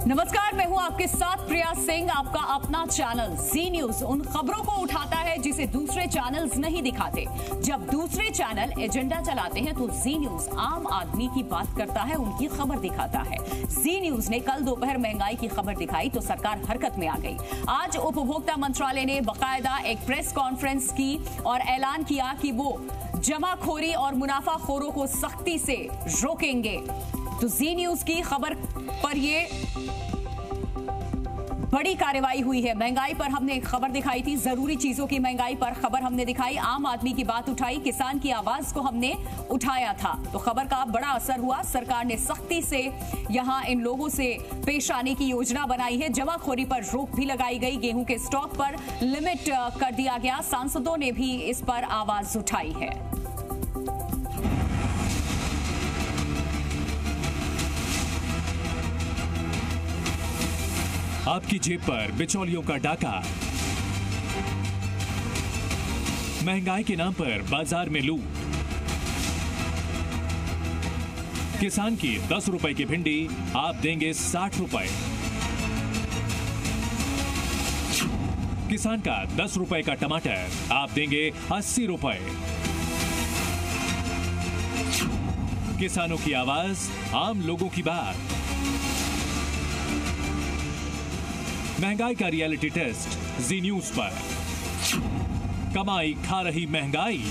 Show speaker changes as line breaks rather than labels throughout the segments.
नमस्कार, मैं हूं आपके साथ प्रिया सिंह। आपका अपना चैनल जी न्यूज उन खबरों को उठाता है जिसे दूसरे चैनल्स नहीं दिखाते। जब दूसरे चैनल एजेंडा चलाते हैं तो जी न्यूज आम आदमी की बात करता है, उनकी खबर दिखाता है। जी न्यूज ने कल दोपहर महंगाई की खबर दिखाई तो सरकार हरकत में आ गई। आज उपभोक्ता मंत्रालय ने बाकायदा एक प्रेस कॉन्फ्रेंस की और ऐलान किया कि वो जमाखोरी और मुनाफाखोरों को सख्ती से रोकेंगे। तो जी न्यूज की खबर पर ये बड़ी कार्रवाई हुई है। महंगाई पर हमने एक खबर दिखाई थी, जरूरी चीजों की महंगाई पर खबर हमने दिखाई, आम आदमी की बात उठाई, किसान की आवाज को हमने उठाया था। तो खबर का बड़ा असर हुआ। सरकार ने सख्ती से यहां इन लोगों से पेश आने की योजना बनाई है। जमाखोरी पर रोक भी लगाई गई, गेहूं के स्टॉक पर लिमिट कर दिया गया। सांसदों ने भी इस पर आवाज उठाई है।
आपकी जेब पर बिचौलियों का डाका, महंगाई के नाम पर बाजार में लूट, किसान की 10 रुपए की भिंडी आप देंगे 60 रुपए, किसान का 10 रुपए का टमाटर आप देंगे 80 रुपए। किसानों की आवाज, आम लोगों की बात। महंगाई का रियलिटी टेस्ट जी न्यूज पर। कमाई खा रही महंगाई।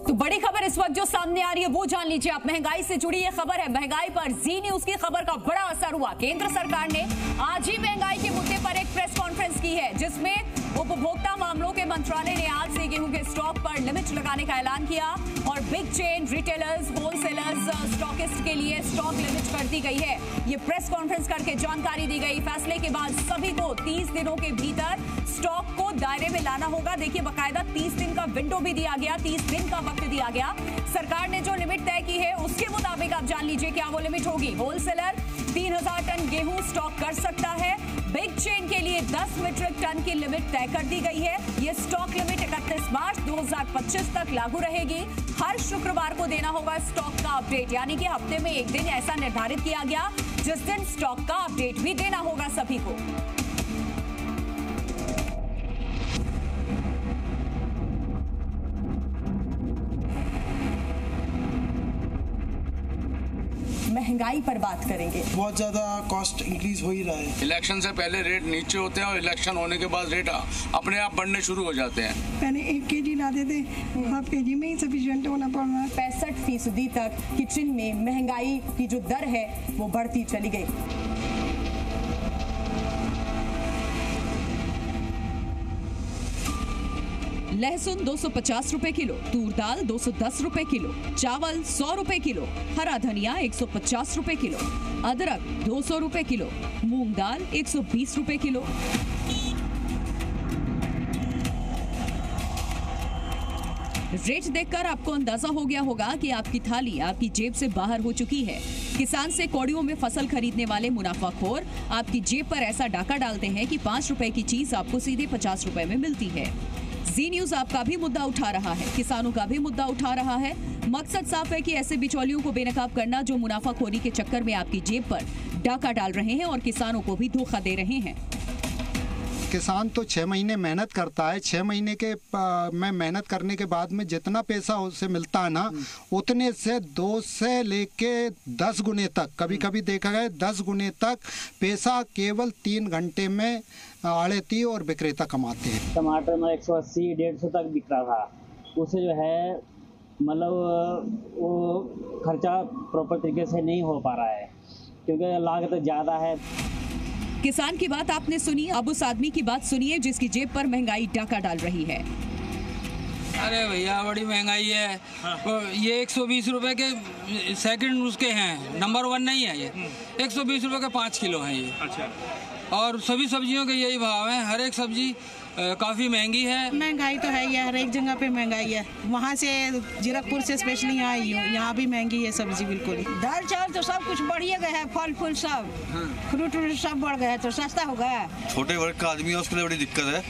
तो बड़ी खबर इस वक्त जो सामने आ रही है वो जान लीजिए आप। महंगाई से जुड़ी ये खबर है। महंगाई पर जी न्यूज की खबर का बड़ा असर हुआ। केंद्र सरकार ने आज ही महंगाई के मुद्दे पर एक प्रेस कॉन्फ्रेंस की है, जिसमें उपभोक्ता मामलों के मंत्रालय ने आज से गेहूं के स्टॉक पर लिमिट लगाने का ऐलान किया और big chain, retailers, wholesalers, stockist के लिए स्टॉक लिमिट कर दी गई है। ये प्रेस कॉन्फ्रेंस करके जानकारी दी गई। फैसले के बाद सभी को 30 दिनों के भीतर स्टॉक को दायरे में लाना होगा। देखिए, बाकायदा 30 दिन का विंडो भी दिया गया, 30 दिन का वक्त दिया गया। सरकार ने जो लिमिट तय की है उसके मुताबिक आप जान लीजिए क्या वो लिमिट होगी। होलसेलर 3000 टन गेहूं स्टॉक कर सकता है। बिग चेन के लिए 10 मीट्रिक टन की लिमिट तय कर दी गई है। ये स्टॉक लिमिट 31 मार्च 2025 तक लागू रहेगी। हर शुक्रवार को देना होगा स्टॉक का अपडेट, यानी कि हफ्ते में एक दिन ऐसा निर्धारित किया गया जिस दिन स्टॉक का अपडेट भी देना होगा सभी को। महंगाई पर बात करेंगे।
बहुत ज्यादा कॉस्ट इंक्रीज हो ही रहा है।
इलेक्शन से पहले रेट नीचे होते हैं और इलेक्शन होने के बाद रेट अपने आप बढ़ने शुरू हो जाते हैं।
पहले 1 kg लाते थे, हाफ kg में ही सफिशिएंट होना पड़ रहा है।
65% तक किचन में महंगाई की जो दर है वो बढ़ती चली गई। लहसुन 250 रुपए किलो, तूर दाल 210 रुपए किलो, चावल 100 रुपए किलो, हरा धनिया 150 रुपए किलो, अदरक 200 रुपए किलो, मूंग दाल 120 रुपए किलो। रेट देखकर आपको अंदाजा हो गया होगा कि आपकी थाली आपकी जेब से बाहर हो चुकी है। किसान से कौड़ियों में फसल खरीदने वाले मुनाफाखोर आपकी जेब पर ऐसा डाका डालते हैं कि 5 रुपए की चीज आपको सीधे 50 रुपए में मिलती है। जी न्यूज आपका भी मुद्दा उठा रहा है, किसानों का भी मुद्दा उठा रहा है। मकसद साफ है कि ऐसे बिचौलियों को बेनकाब करना जो मुनाफाखोरी के चक्कर में आपकी जेब पर डाका डाल रहे हैं और किसानों को भी धोखा दे रहे हैं।
किसान तो 6 महीने मेहनत करता है। 6 महीने के में मेहनत करने के बाद में जितना पैसा उससे मिलता है ना, उतने से 2 से लेके 10 गुने तक, कभी कभी देखा गया 10 गुने तक पैसा केवल 3 घंटे में आड़ती और विक्रेता कमाते हैं।
टमाटर में 180-150 तक बिक रहा था। उसे जो है मतलब वो खर्चा प्रॉपर तरीके से नहीं हो पा रहा है क्योंकि लागत ज़्यादा है।
किसान की बात आपने सुनी, अब उस आदमी की बात सुनिए जिसकी जेब पर महंगाई डाका डाल रही है।
अरे भैया, बड़ी महंगाई है। ये 120 रुपए के सेकंड उसके हैं, नंबर 1 नहीं है ये। 120 रुपए के 5 किलो हैं ये। अच्छा। और सभी सब्जियों के यही भाव हैं। हर एक सब्जी काफ़ी महंगी है।
महंगाई तो है ही है, हर एक जगह पे महंगाई है। वहाँ से जीरकपुर से स्पेशली यहाँ आई हूँ, यहाँ भी महंगी है सब्जी बिल्कुल ही।
दाल चावल तो सब कुछ बढ़िया गया है, फल फूल सब, फ्रूट सब बढ़ गया है, तो सस्ता हो गया।
छोटे वर्ग का आदमी है, उसके लिए बड़ी दिक्कत है।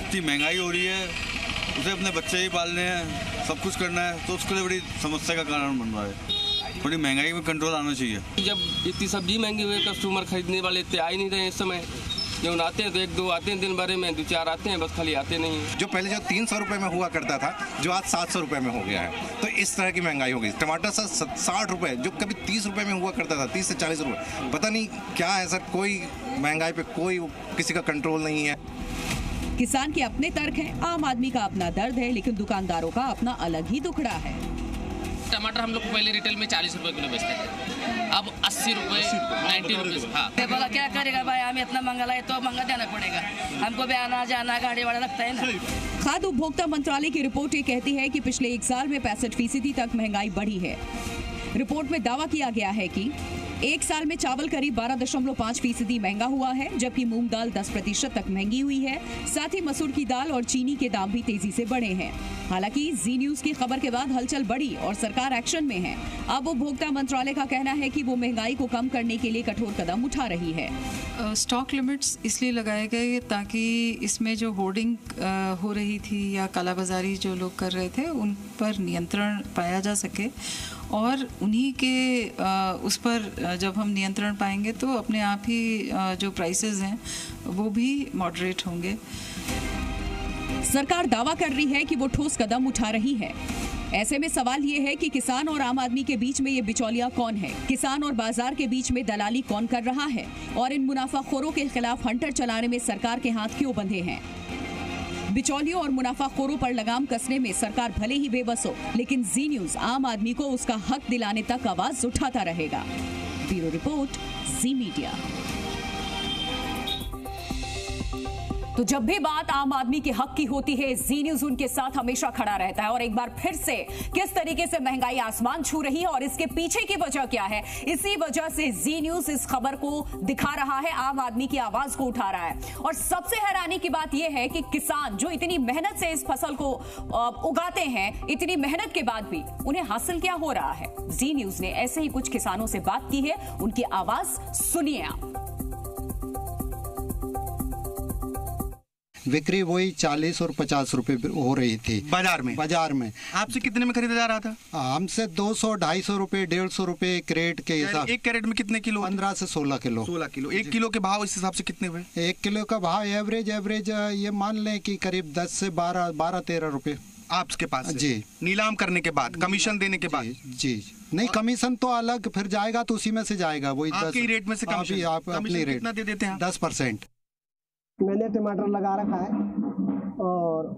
इतनी महंगाई हो रही है, उसे अपने बच्चे ही पालने हैं, सब कुछ करना है, तो उसके लिए बड़ी समस्या का कारण बन रहा है। थोड़ी महंगाई में कंट्रोल आना चाहिए।
जब इतनी सब्जी महंगी हुई, कस्टमर खरीदने वाले इतने आ ही नहीं रहे इस समय। जब आते हैं तो 1-2 आते हैं दिन भर में, 2-4 आते हैं, बस खाली आते नहीं हैं।
जो पहले जो 300 रुपये में हुआ करता था, जो आज 700 रुपये में हो गया है, तो इस तरह की महंगाई हो गई। टमाटर 60 रुपये, जो कभी 30 रुपये में हुआ करता था, 30 से 40 रुपये। पता नहीं क्या है सर, कोई महंगाई पे कोई किसी का कंट्रोल नहीं है।
किसान के अपने तर्क हैं, आम आदमी का अपना दर्द है, लेकिन दुकानदारों का अपना अलग ही दुखड़ा है।
टमाटर हम लोग पहले रिटेल में 40 रुपए किलो बेचते थे, अब 80 रुपए 90 रुपीज़। हाँ, बोला क्या करेगा भाई, हमें इतना महंगा लगे तो महंगा देना पड़ेगा, हमको भी आना जाना गाड़ी वाला लगता है ना।
खाद्य उपभोक्ता मंत्रालय की रिपोर्ट ये कहती है कि पिछले 1 साल में 65% तक महंगाई बढ़ी है। रिपोर्ट में दावा किया गया है कि 1 साल में चावल करीब 12.5% महंगा हुआ है, जबकि मूंग दाल 10% तक महंगी हुई है। साथ ही मसूर की दाल और चीनी के दाम भी तेजी से बढ़े हैं। हालांकि जी न्यूज की खबर के बाद हलचल बढ़ी और सरकार एक्शन में है। अब उपभोक्ता मंत्रालय का कहना है कि वो महंगाई को कम करने के लिए कठोर कदम उठा रही है।
स्टॉक लिमिट्स इसलिए लगाए गए ताकि इसमें जो होर्डिंग हो रही थी या कालाबाजारी जो लोग कर रहे थे, उन पर नियंत्रण पाया जा सके, और उन्हीं के उस पर जब हम नियंत्रण पाएंगे तो अपने आप ही जो प्राइसेस हैं वो भी मॉडरेट होंगे।
सरकार दावा कर रही है कि वो ठोस कदम उठा रही है। ऐसे में सवाल ये है कि किसान और आम आदमी के बीच में ये बिचौलिया कौन है? किसान और बाजार के बीच में दलाली कौन कर रहा है? और इन मुनाफाखोरों के खिलाफ हंटर चलाने में सरकार के हाथ क्यों बंधे हैं? बिचौलियों और मुनाफाखोरों पर लगाम कसने में सरकार भले ही बेबस हो, लेकिन जी न्यूज आम आदमी को उसका हक दिलाने तक आवाज उठाता रहेगा। ब्यूरो रिपोर्ट, जी मीडिया। तो जब भी बात आम आदमी के हक की होती है, जी न्यूज उनके साथ हमेशा खड़ा रहता है। और एक बार फिर से किस तरीके से महंगाई आसमान छू रही है और इसके पीछे की वजह क्या है, इसी वजह से जी न्यूज इस खबर को दिखा रहा है, आम आदमी की आवाज को उठा रहा है। और सबसे हैरानी की बात यह है कि किसान जो इतनी मेहनत से इस फसल को उगाते हैं, इतनी मेहनत के बाद भी उन्हें हासिल क्या हो रहा है। जी न्यूज ने ऐसे ही कुछ किसानों से बात की है, उनकी आवाज सुनिए आप।
बिक्री वही 40 और 50 रुपए हो रही थी
बाजार में।
आपसे कितने में खरीदा जा रहा था? हमसे 200-250 रुपए, 150 रुपए क्रेट के हिसाब।
एक कैरेट में कितने किलो?
15 से 16 किलो।
16 किलो। 1 किलो के भाव इस हिसाब से कितने हुए?
1 किलो का भाव एवरेज ये मान लें कि करीब 10 से 12-13 रुपए
आपके पास
जी।
नीलाम करने के बाद, कमीशन देने के बाद?
जी। नहीं, कमीशन तो अलग फिर जाएगा, तो उसी में से जाएगा वही।
आपके रेट में से कमीशन
आप अपनी रेट
कितना दे देते हैं?
10%।
मैंने टमाटर लगा रखा है और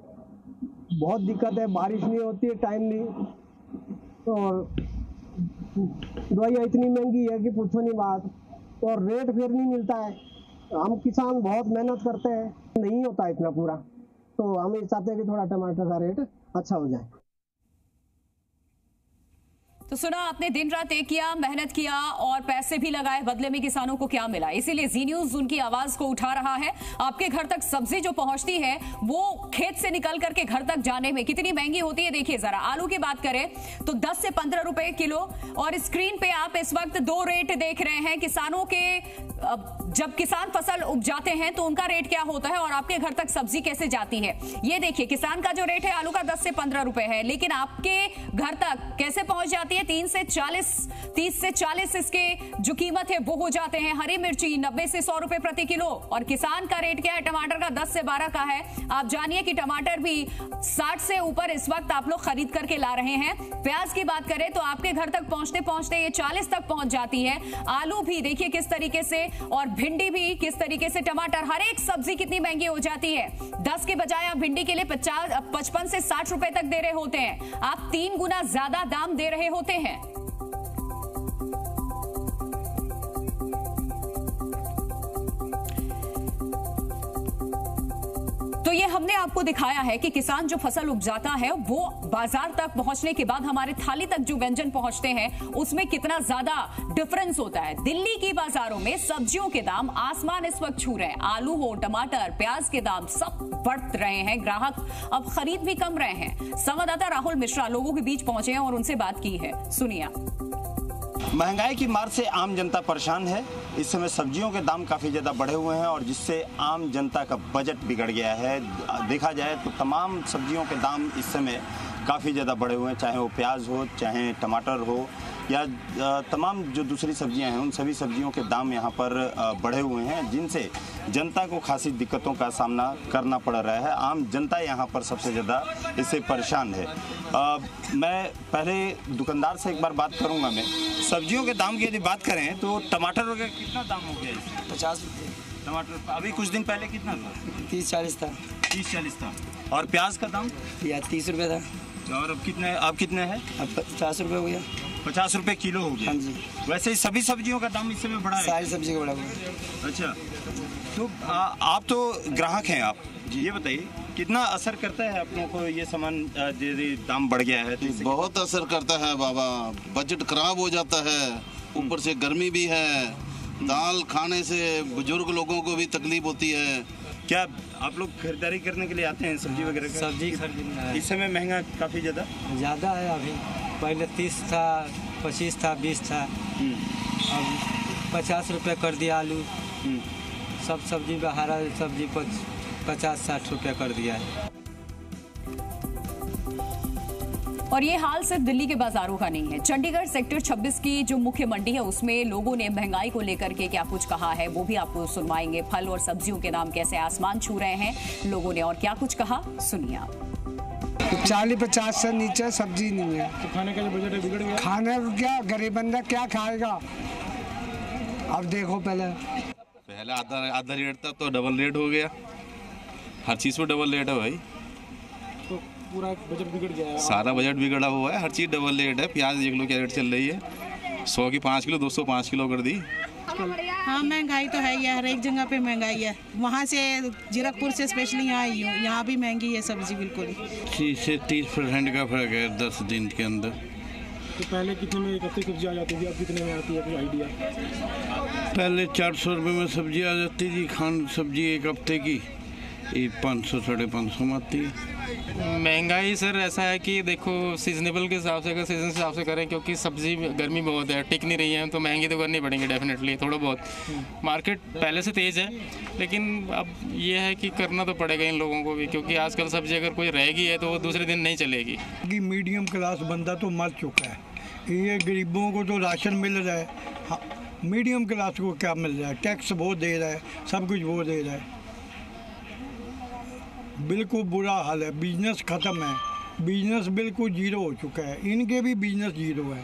बहुत दिक्कत है, बारिश नहीं होती है टाइमली, और दवाइयाँ इतनी महंगी है कि पूछो नहीं बात, और रेट फिर नहीं मिलता है। हम किसान बहुत मेहनत करते हैं, नहीं होता इतना पूरा, तो हम ये चाहते हैं कि थोड़ा टमाटर का रेट अच्छा हो जाए।
तो सुना आपने, दिन रात एक किया, मेहनत किया और पैसे भी लगाए, बदले में किसानों को क्या मिला। इसीलिए जी न्यूज उनकी आवाज को उठा रहा है। आपके घर तक सब्जी जो पहुंचती है वो खेत से निकल करके घर तक जाने में कितनी महंगी होती है, देखिए जरा। आलू की बात करें तो 10 से 15 रुपए किलो, और स्क्रीन पे आप इस वक्त 2 रेट देख रहे हैं किसानों के। जब किसान फसल उपजाते हैं तो उनका रेट क्या होता है और आपके घर तक सब्जी कैसे जाती है, ये देखिए। किसान का जो रेट है आलू का 10 से 15 रुपए है, लेकिन आपके घर तक कैसे पहुंच जाती है? 30 से 40 इसके जो कीमत है वो हो जाते हैं। हरी मिर्ची 90 से 100 रुपए प्रति किलो। और किसान का रेट क्या है? टमाटर का 10 से 12 का है। आप जानिए कि टमाटर भी 60 से ऊपर इस वक्त आप लोग खरीद करके ला रहे हैं। प्याज की बात करें तो आपके घर तक पहुंचते पहुंचते ये 40 तक पहुंच जाती है। आलू भी देखिए किस तरीके से, और भिंडी भी किस तरीके से। टमाटर, हर एक सब्जी कितनी महंगी हो जाती है। 10 के बजाय आप भिंडी के लिए 55 से 60 रुपए तक दे रहे होते हैं। आप 3 गुना ज्यादा दाम दे रहे होते हैं। तो ये हमने आपको दिखाया है कि किसान जो फसल उपजाता है वो बाजार तक पहुंचने के बाद हमारे थाली तक जो व्यंजन पहुंचते हैं उसमें कितना ज्यादा डिफरेंस होता है। दिल्ली की बाजारों में सब्जियों के दाम आसमान इस वक्त छू रहे हैं। आलू हो, टमाटर, प्याज के दाम सब बढ़ रहे हैं। ग्राहक अब खरीद भी कम रहे हैं। संवाददाता राहुल मिश्रा लोगों के बीच पहुंचे हैं और उनसे बात की है, सुनिए।
महंगाई की मार से आम जनता परेशान है। इस समय सब्जियों के दाम काफ़ी ज़्यादा बढ़े हुए हैं और जिससे आम जनता का बजट बिगड़ गया है। देखा जाए तो तमाम सब्जियों के दाम इस समय काफ़ी ज़्यादा बढ़े हुए हैं, चाहे वो प्याज हो, चाहे टमाटर हो या तमाम जो दूसरी सब्जियां हैं, उन सभी सब्जियों के दाम यहाँ पर बढ़े हुए हैं, जिनसे जनता को खासी दिक्कतों का सामना करना पड़ रहा है। आम जनता यहाँ पर सबसे ज़्यादा इससे परेशान है। मैं पहले दुकानदार से एक बार बात करूँगा। मैं सब्जियों के दाम की यदि बात करें तो टमाटर वगैरह कितना दाम हो गया?
50 रुपये
टमाटर। अभी कुछ दिन पहले कितना था?
30-40 था।
30-40 था। और प्याज का दाम?
प्याज 30 रुपये था।
और अब कितने है?
अब 50 रुपये हो गया।
50 रुपये किलो हो गया।
हाँ जी।
वैसे ही सभी सब्जियों का दाम इस समय बढ़ा है?
सारी सब्जी का बढ़ा हुआ है।
अच्छा, तो आप तो ग्राहक हैं, आप ये बताइए कितना असर करता है आप लोगों को ये सामान यदि दाम बढ़ गया है? तो
बहुत असर करता है बाबा, बजट खराब हो जाता है, ऊपर से गर्मी भी है, दाल खाने से बुजुर्ग लोगों को भी तकलीफ होती है।
क्या आप लोग खरीदारी करने के लिए आते हैं सब्जी वगैरह?
सब्जी खरीदना
इस समय महंगा काफ़ी
ज़्यादा है। अभी पहले 30 था, 25 था, 20 था, अब 50 रुपये कर दिया आलू। सब सब्जी में हरा सब्जी 50-60 रुपये कर दिया है।
और ये हाल सिर्फ दिल्ली के बाजारों का नहीं है। चंडीगढ़ सेक्टर 26 की जो मुख्य मंडी है उसमें लोगों ने महंगाई को लेकर के क्या कुछ कहा है वो भी आपको सुनवाएंगे। फल और सब्जियों के दाम कैसे आसमान छू रहे हैं लोगों ने और क्या कुछ कहा, सुनिए आप।
40-50 से नीचे सब्जी नहीं है
तो खाने का जो बजट है बिगड़ गया।
खाने को क्या, गरीब बंदा क्या खाएगा? अब देखो
पहले आधा रेट था तो डबल रेट हो गया। हर चीज़ पर डबल रेट है भाई,
तो पूरा बजट बिगड़ गया है।
सारा बजट बिगड़ा हुआ है, हर चीज़ डबल रेट है। प्याज देख लो क्या रेट चल रही है, 100 की 5 किलो 205 किलो कर दी।
हाँ महंगाई तो है ही है, हर एक जगह पे महंगाई है। वहाँ से जीरकपुर से स्पेशली यहाँ आई हूँ, यहाँ भी महंगी है सब्जी बिल्कुल ही।
30 से 30% का फर्क है 10 दिन के अंदर।
तो पहले कितने में एक हफ्ते सब्जी आ जाती थी, अब कितने में आती है, कोई आइडिया?
पहले 400 रुपये में सब्जी आ जाती थी, खान सब्जी एक हफ्ते की, ये 500-550 में आती है।
महंगाई सर ऐसा है कि देखो सीजनेबल के हिसाब से, अगर सीजन के हिसाब से करें, क्योंकि सब्जी गर्मी बहुत है, टिक नहीं रही है, तो महंगी तो करनी पड़ेंगी डेफिनेटली थोड़ा बहुत। मार्केट पहले से तेज़ है, लेकिन अब ये है कि करना तो पड़ेगा इन लोगों को भी, क्योंकि आजकल सब्जी अगर कोई रहेगी है तो वो दूसरे दिन नहीं चलेगी।
कि मीडियम क्लास बंदा तो मर चुका है, ये गरीबों को तो राशन मिल रहा है। हाँ, मीडियम क्लास को क्या मिल रहा है? टैक्स वो दे रहा है, सब कुछ वो दे रहा है। बिल्कुल बुरा हाल है, बिजनेस ख़त्म है, बिजनेस बिल्कुल जीरो हो चुका है, इनके भी बिजनेस जीरो है।